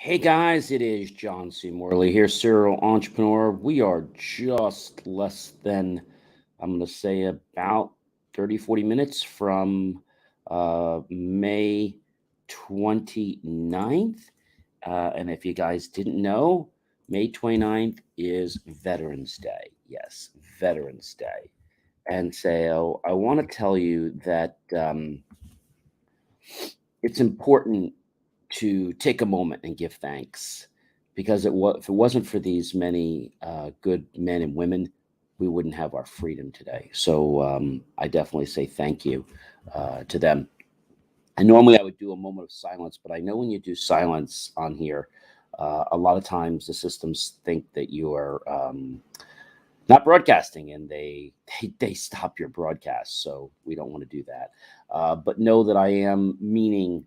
Hey guys, it is John C. Morley here, serial entrepreneur. We are just less than, I'm going to say, about 30, 40 minutes from May 29th. And if you guys didn't know, May 29th is Veterans Day. Yes, Veterans Day. And so I want to tell you that it's important to take a moment and give thanks because if it wasn't for these many good men and women, we wouldn't have our freedom today. So I definitely say thank you to them. And normally I would do a moment of silence, but I know when you do silence on here, a lot of times the systems think that you are not broadcasting, and they stop your broadcast. So we don't want to do that. But know that I am meaning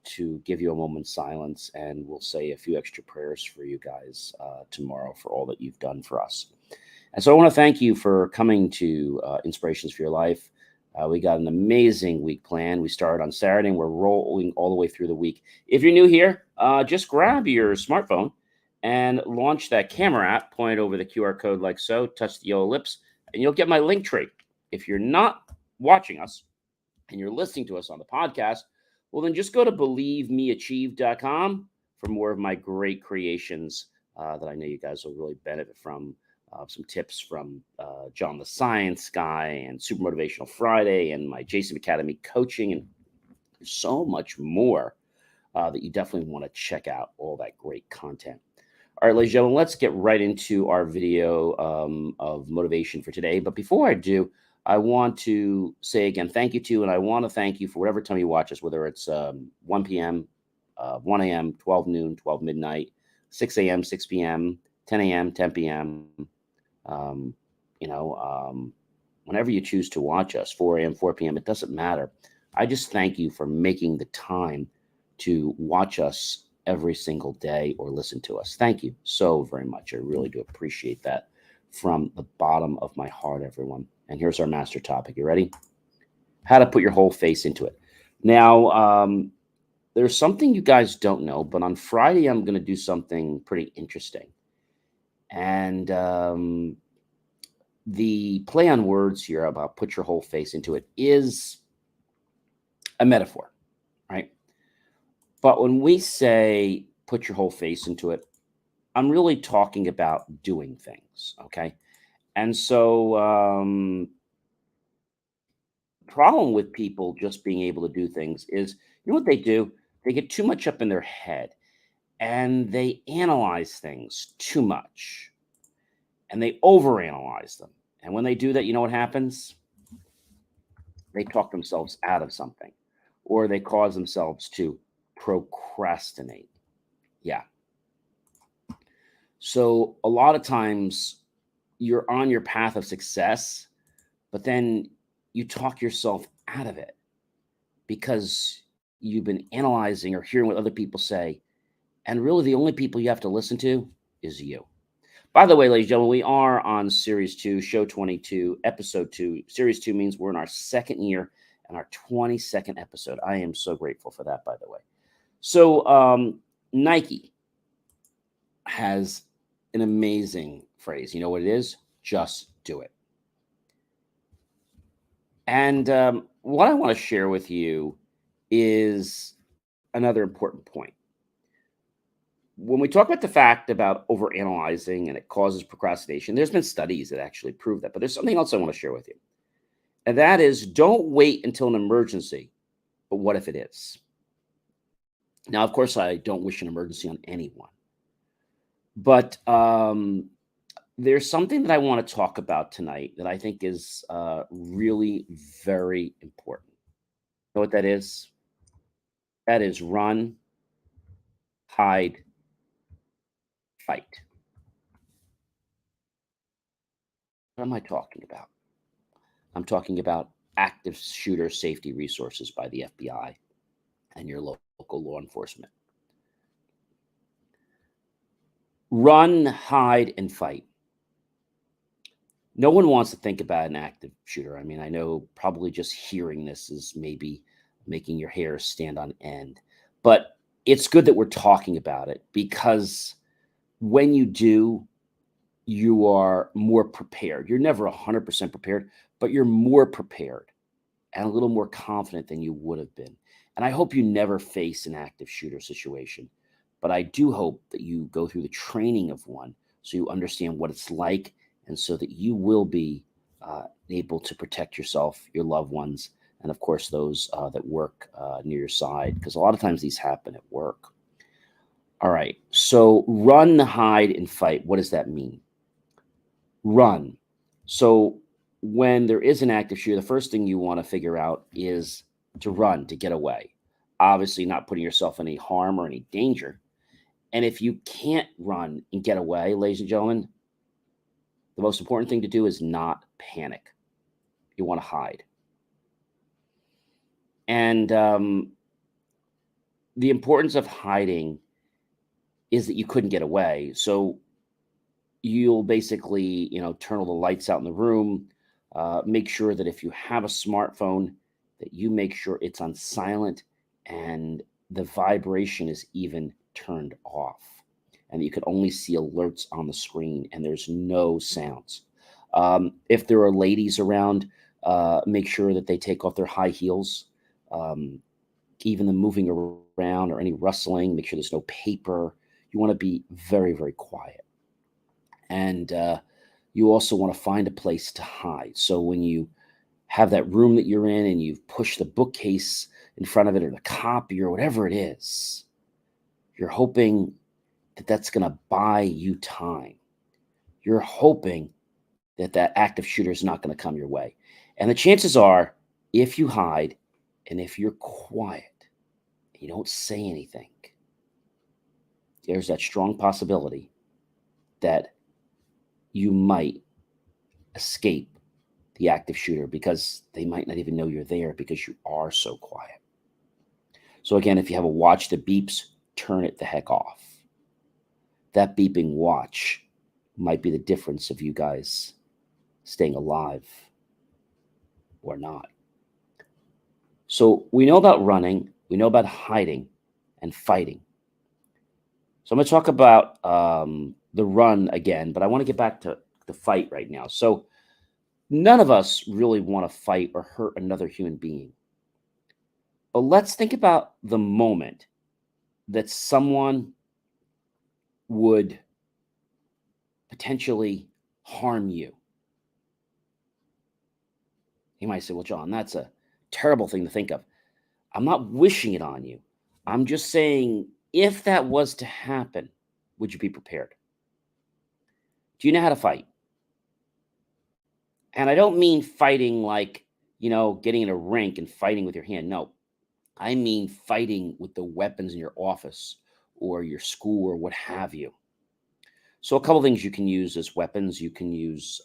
to give you a moment's silence, and we'll say a few extra prayers for you guys tomorrow for all that you've done for us. And so I want to thank you for coming to Inspirations for Your Life. We got an amazing week planned. We started on Saturday, and we're rolling all the way through the week. If you're new here, just grab your smartphone and launch that camera app, point over the QR code like so, touch the yellow lips, and you'll get my link tree. If you're not watching us and you're listening to us on the podcast, well, then just go to believemeachieve.com for more of my great creations that I know you guys will really benefit from. Some tips from John the Science Guy and Super Motivational Friday and my Jason Academy coaching, and there's so much more that you definitely want to check out all that great content. All right, ladies and gentlemen, let's get right into our video of motivation for today. But before I do, I want to say again, thank you to, and I want to thank you for whatever time you watch us, whether it's 1 p.m., 1 a.m., 12 noon, 12 midnight, 6 a.m., 6 p.m., 10 a.m., 10 p.m., um, whenever you choose to watch us, 4 a.m., 4 p.m., it doesn't matter. I just thank you for making the time to watch us every single day or listen to us. Thank you so very much. I really do appreciate that from the bottom of my heart, everyone. And here's our master topic. You ready? How to put your whole face into it. Now, there's something you guys don't know, but on Friday, I'm going to do something pretty interesting. And the play on words here about put your whole face into it is a metaphor, right? But when we say put your whole face into it, I'm really talking about doing things, okay? And so the problem with people just being able to do things is, you know what they do? They get too much up in their head and they analyze things too much and they overanalyze them. And when they do that, you know what happens? They talk themselves out of something, or they cause themselves to procrastinate. Yeah. So a lot of times you're on your path of success, but then you talk yourself out of it because you've been analyzing or hearing what other people say. And really, the only people you have to listen to is you. By the way, ladies and gentlemen, we are on Series 2, Show 22, Episode 2. Series 2 means we're in our second year and our 22nd episode. I am so grateful for that, by the way. So Nike has an amazing phrase. You know what it is? Just do it. And what I want to share with you is another important point. When we talk about the fact about overanalyzing and it causes procrastination, there's been studies that actually prove that. But there's something else I want to share with you. And that is, don't wait until an emergency. But what if it is? Now, of course, I don't wish an emergency on anyone. But there's something that I want to talk about tonight that I think is really very important. You know what that is? That is run, hide, fight. What am I talking about? I'm talking about active shooter safety resources by the FBI and your local law enforcement. Run, hide, and fight. No one wants to think about an active shooter. I mean, I know probably just hearing this is maybe making your hair stand on end. But it's good that we're talking about it, because when you do, you are more prepared. You're never 100% prepared, but you're more prepared and a little more confident than you would have been. And I hope you never face an active shooter situation, but I do hope that you go through the training of one so you understand what it's like, and so that you will be able to protect yourself, your loved ones, and of course those that work near your side, because a lot of times these happen at work. All right, so run, hide, and fight. What does that mean? Run. So when there is an active shooter, the first thing you want to figure out is to run, to get away. Obviously, not putting yourself in any harm or any danger. And if you can't run and get away, ladies and gentlemen, the most important thing to do is not panic. You want to hide. And the importance of hiding is that you couldn't get away. So you'll basically, turn all the lights out in the room. Make sure that if you have a smartphone, that you make sure it's on silent and the vibration is even turned off, and you can only see alerts on the screen and there's no sounds. If there are ladies around, make sure that they take off their high heels. Even the moving around or any rustling, make sure there's no paper. You want to be very, very quiet. And you also want to find a place to hide. So when you have that room that you're in and you've pushed the bookcase in front of it, or the copy, or whatever it is, you're hoping that that's going to buy you time. You're hoping that that active shooter is not going to come your way. And the chances are, if you hide and if you're quiet, and you don't say anything, there's that strong possibility that you might escape the active shooter, because they might not even know you're there because you are so quiet. So again, if you have a watch that beeps, turn it the heck off. That beeping watch might be the difference of you guys staying alive or not. So we know about running, we know about hiding and fighting. So I'm going to talk about the run again, but I want to get back to the fight right now. So none of us really want to fight or hurt another human being. But let's think about the moment that someone would potentially harm you. You might say, well, John, that's a terrible thing to think of. I'm not wishing it on you. I'm just saying, if that was to happen, would you be prepared? Do you know how to fight? And I don't mean fighting like, getting in a rink and fighting with your hand. No, I mean fighting with the weapons in your office or your school or what have you. So a couple things you can use as weapons. You can use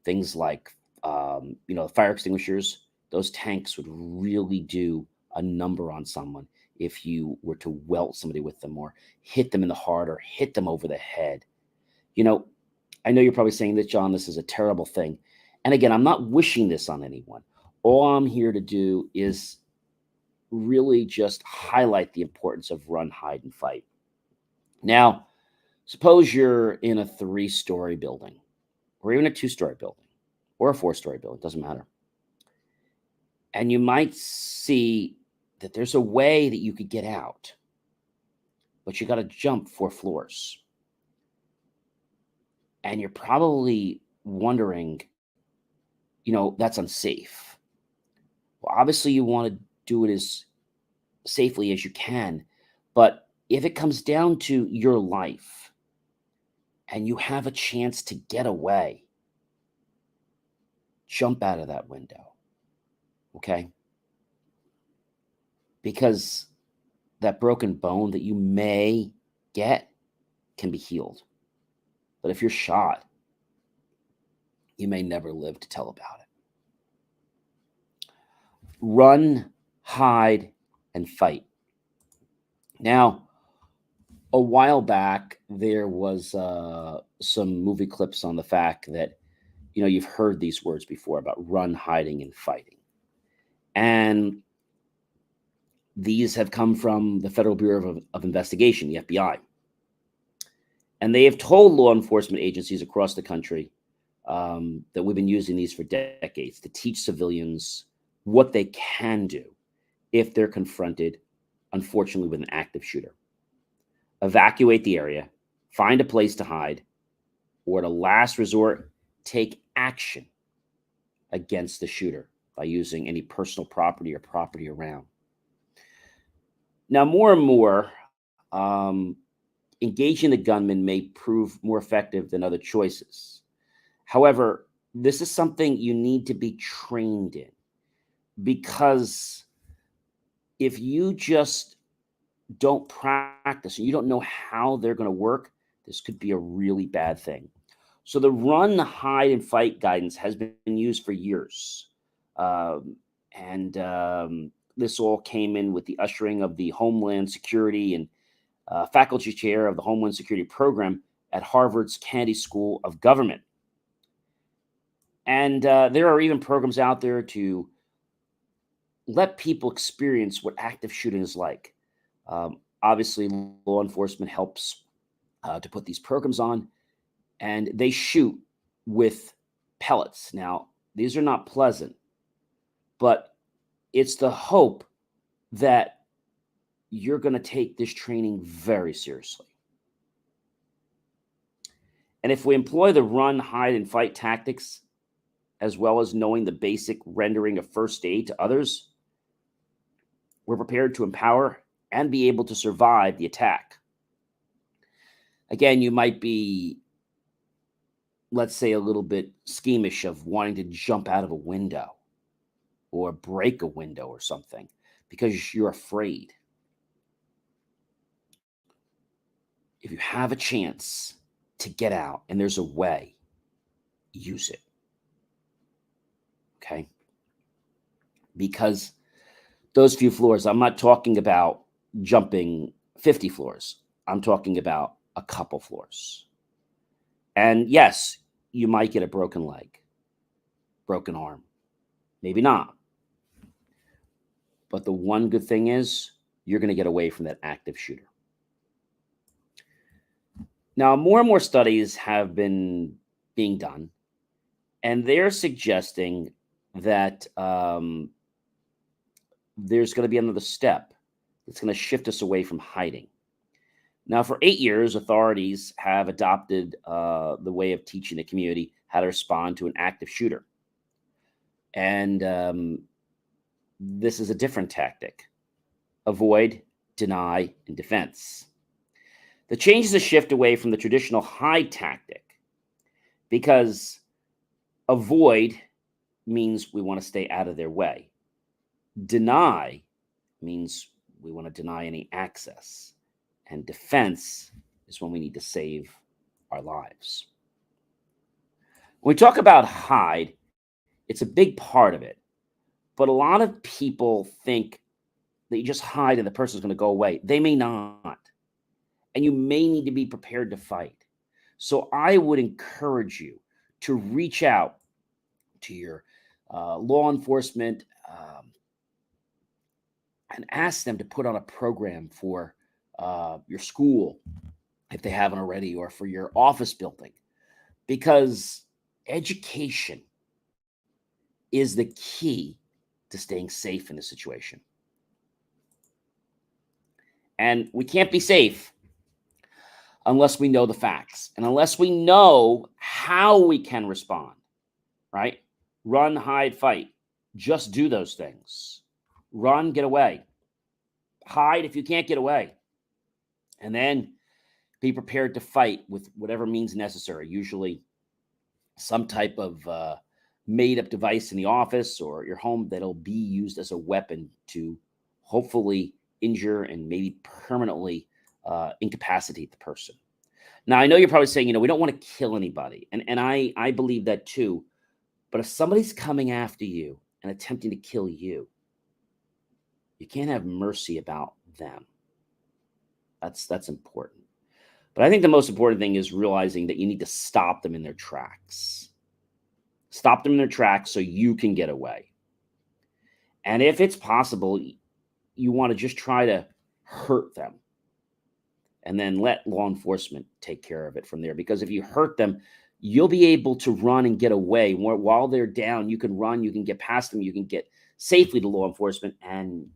things like, fire extinguishers. Those tanks would really do a number on someone if you were to welt somebody with them, or hit them in the heart, or hit them over the head. I know you're probably saying that, John, this is a terrible thing. And again, I'm not wishing this on anyone. All I'm here to do is really just highlight the importance of run, hide, and fight. Now, suppose you're in a 3-story building, or even a 2-story building, or a 4-story building, doesn't matter. And you might see that there's a way that you could get out, but you got to jump 4 floors. And you're probably wondering, that's unsafe. Well, obviously you want to do it as safely as you can, but if it comes down to your life and you have a chance to get away, jump out of that window, okay? Because that broken bone that you may get can be healed. But if you're shot, you may never live to tell about it. Run, hide, and fight. Now, a while back, there was some movie clips on the fact that, you've heard these words before about run, hiding, and fighting. And These have come from the Federal Bureau of Investigation, the FBI. And they have told law enforcement agencies across the country that we've been using these for decades to teach civilians what they can do if they're confronted, unfortunately, with an active shooter. Evacuate the area, find a place to hide, or at a last resort, take action against the shooter by using any personal property or property around. Now, more and more, engaging the gunman may prove more effective than other choices. However, this is something you need to be trained in, because if you just don't practice and you don't know how they're going to work, this could be a really bad thing. So the run, hide, and fight guidance has been used for years. This all came in with the ushering of the Homeland Security and faculty chair of the Homeland Security program at Harvard's Kennedy School of Government. And there are even programs out there to let people experience what active shooting is like. Obviously, law enforcement helps to put these programs on, and they shoot with pellets. Now, these are not pleasant, but it's the hope that you're going to take this training very seriously. And if we employ the run, hide, and fight tactics, as well as knowing the basic rendering of first aid to others, we're prepared to empower and be able to survive the attack. Again, you might be, let's say, a little bit squeamish of wanting to jump out of a window or break a window or something because you're afraid. If you have a chance to get out and there's a way, use it. Okay? Because those few floors, I'm not talking about jumping 50 floors. I'm talking about a couple floors. And yes, you might get a broken leg, broken arm, maybe not. But the one good thing is you're going to get away from that active shooter. Now, more and more studies have been being done, and they're suggesting that there's going to be another step that's going to shift us away from hiding. Now, for 8 years, authorities have adopted the way of teaching the community how to respond to an active shooter. And this is a different tactic: avoid, deny, and defense. The change is a shift away from the traditional hide tactic, because avoid means we want to stay out of their way. Deny means we want to deny any access. And defense is when we need to save our lives. When we talk about hide, it's a big part of it. But a lot of people think that you just hide and the person's going to go away. They may not. And you may need to be prepared to fight. So I would encourage you to reach out to your law enforcement and ask them to put on a program for your school, if they haven't already, or for your office building, because education is the key to staying safe in this situation. And we can't be safe unless we know the facts and unless we know how we can respond, right? Run, hide, fight. Just do those things. Run, get away. Hide if you can't get away. And then be prepared to fight with whatever means necessary, usually some type of made-up device in the office or your home that'll be used as a weapon to hopefully injure and maybe permanently incapacitate the person. Now, I know you're probably saying, we don't want to kill anybody. And I believe that too. But if somebody's coming after you and attempting to kill you, you can't have mercy about them. That's important. But I think the most important thing is realizing that you need to stop them in their tracks. Stop them in their tracks so you can get away. And if it's possible, you want to just try to hurt them and then let law enforcement take care of it from there. Because if you hurt them, you'll be able to run and get away. While they're down, you can run, you can get past them, you can get safely to law enforcement, and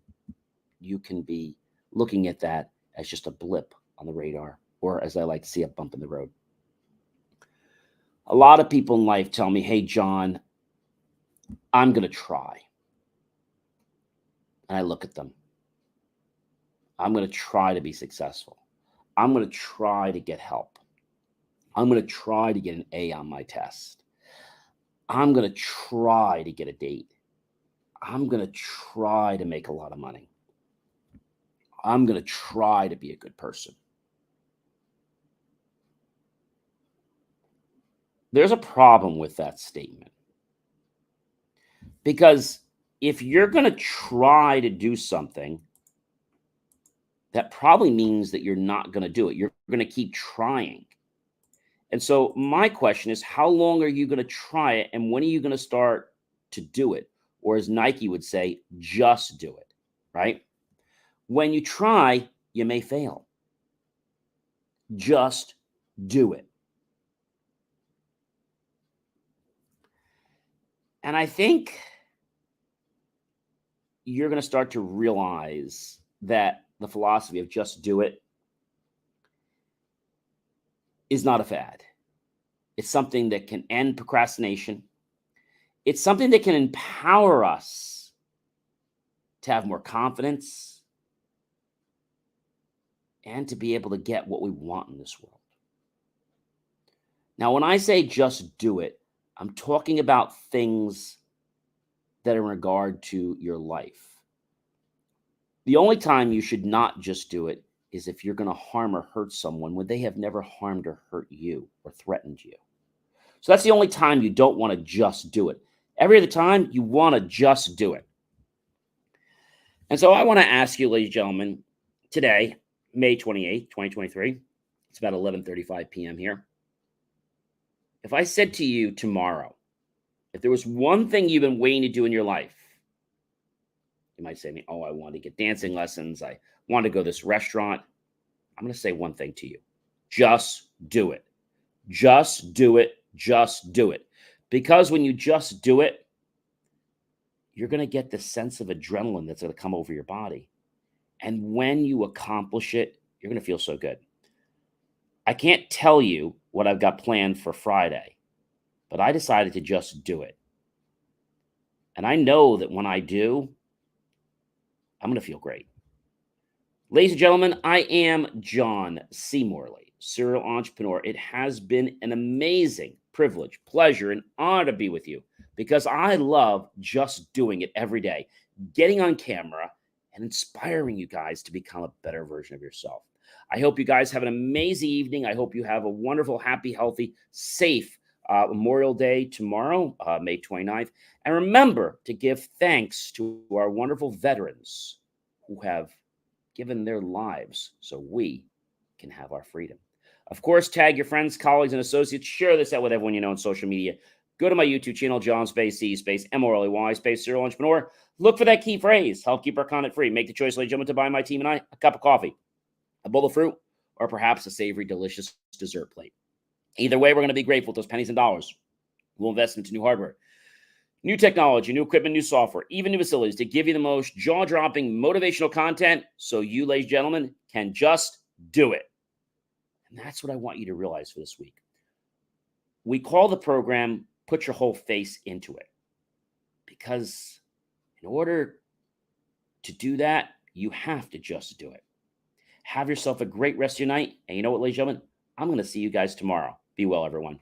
you can be looking at that as just a blip on the radar, or as I like to see, a bump in the road. A lot of people in life tell me, hey, John, I'm going to try. And I look at them. I'm going to try to be successful. I'm going to try to get help. I'm going to try to get an A on my test. I'm going to try to get a date. I'm going to try to make a lot of money. I'm going to try to be a good person. There's a problem with that statement. Because if you're going to try to do something, that probably means that you're not going to do it. You're going to keep trying. And so my question is, how long are you going to try it? And when are you going to start to do it? Or as Nike would say, just do it, right? When you try, you may fail. Just do it. And I think you're going to start to realize that the philosophy of just do it is not a fad. It's something that can end procrastination. It's something that can empower us to have more confidence and to be able to get what we want in this world. Now, when I say just do it, I'm talking about things that are in regard to your life. The only time you should not just do it is if you're going to harm or hurt someone when they have never harmed or hurt you or threatened you. So that's the only time you don't want to just do it. Every other time, you want to just do it. And so I want to ask you, ladies and gentlemen, today, May 28th, 2023, it's about 11:35 p.m. here. If I said to you tomorrow, if there was one thing you've been waiting to do in your life, you might say to me, oh, I want to get dancing lessons. I want to go to this restaurant. I'm going to say one thing to you. Just do it. Just do it. Just do it. Because when you just do it, you're going to get this sense of adrenaline that's going to come over your body. And when you accomplish it, you're going to feel so good. I can't tell you what I've got planned for Friday, but I decided to just do it. And I know that when I do, I'm going to feel great. Ladies and gentlemen, I am John C. Morley, serial entrepreneur. It has been an amazing privilege, pleasure, and honor to be with you because I love just doing it every day, getting on camera and inspiring you guys to become a better version of yourself. I hope you guys have an amazing evening. I hope you have a wonderful, happy, healthy, safe Memorial Day tomorrow, May 29th. And remember to give thanks to our wonderful veterans who have given their lives so we can have our freedom. Of course, tag your friends, colleagues, and associates. Share this out with everyone you know on social media. Go to my YouTube channel, John Space C Space MORLEY Space Serial Entrepreneur. Look for that key phrase. Help keep our content free. Make the choice, ladies and gentlemen, to buy my team and I a cup of coffee, a bowl of fruit, or perhaps a savory, delicious dessert plate. Either way, we're going to be grateful. Those pennies and dollars. We'll invest into new hardware, new technology, new equipment, new software, even new facilities to give you the most jaw-dropping motivational content so you, ladies and gentlemen, can just do it. And that's what I want you to realize for this week. We call the program Put Your Whole Face Into It. Because in order to do that, you have to just do it. Have yourself a great rest of your night. And you know what, ladies and gentlemen? I'm going to see you guys tomorrow. Be well, everyone.